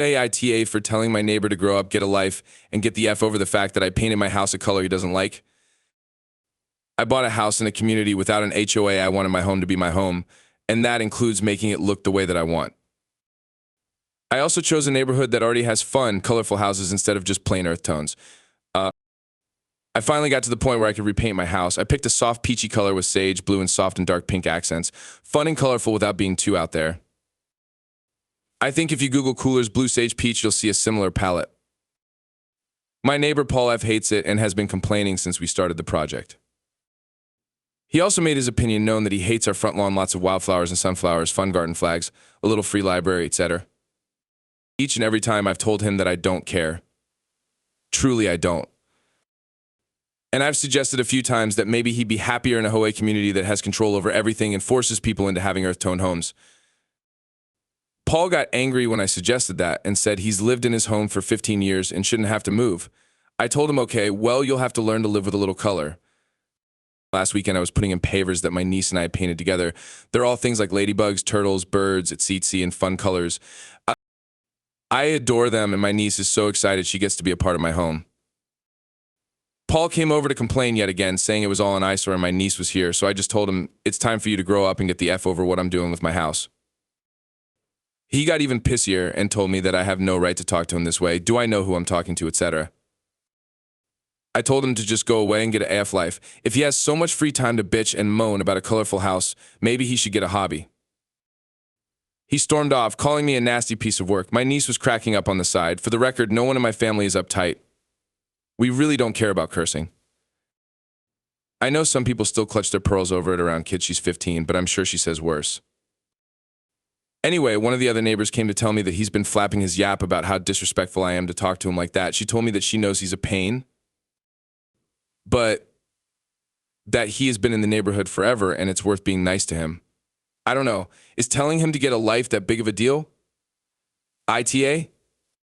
AITA for telling my neighbor to grow up, get a life, and get the F over the fact that I painted my house a color he doesn't like. I bought a house in a community without an HOA. I wanted my home to be my home, and that includes making it look the way that I want. I also chose a neighborhood that already has fun, colorful houses instead of just plain earth tones. I finally got to the point where I could repaint my house. I picked a soft peachy color with sage, blue, and soft and dark pink accents. Fun and colorful without being too out there. I think if you Google Coolers Blue Sage Peach, you'll see a similar palette. My neighbor Paul F. hates it and has been complaining since we started the project. He also made his opinion known that he hates our front lawn, lots of wildflowers and sunflowers, fun garden flags, a little free library, etc. Each and every time I've told him that I don't care. Truly, I don't. And I've suggested a few times that maybe he'd be happier in a HOA community that has control over everything and forces people into having earth-toned homes. Paul got angry when I suggested that and said he's lived in his home for 15 years and shouldn't have to move. I told him, okay, well, you'll have to learn to live with a little color. Last weekend, I was putting in pavers that my niece and I painted together. They're all things like ladybugs, turtles, birds, etc. and fun colors. I adore them, and my niece is so excited she gets to be a part of my home. Paul came over to complain yet again, saying it was all an eyesore and my niece was here, so I just told him, it's time for you to grow up and get the F over what I'm doing with my house. He got even pissier and told me that I have no right to talk to him this way. Do I know who I'm talking to, etc. I told him to just go away and get an AF life. If he has so much free time to bitch and moan about a colorful house, maybe he should get a hobby. He stormed off, calling me a nasty piece of work. My niece was cracking up on the side. For the record, no one in my family is uptight. We really don't care about cursing. I know some people still clutch their pearls over it around kids. She's 15, but I'm sure she says worse. Anyway, one of the other neighbors came to tell me that he's been flapping his yap about how disrespectful I am to talk to him like that. She told me that she knows he's a pain, but that he has been in the neighborhood forever and it's worth being nice to him. I don't know. Is telling him to get a life that big of a deal? ITA?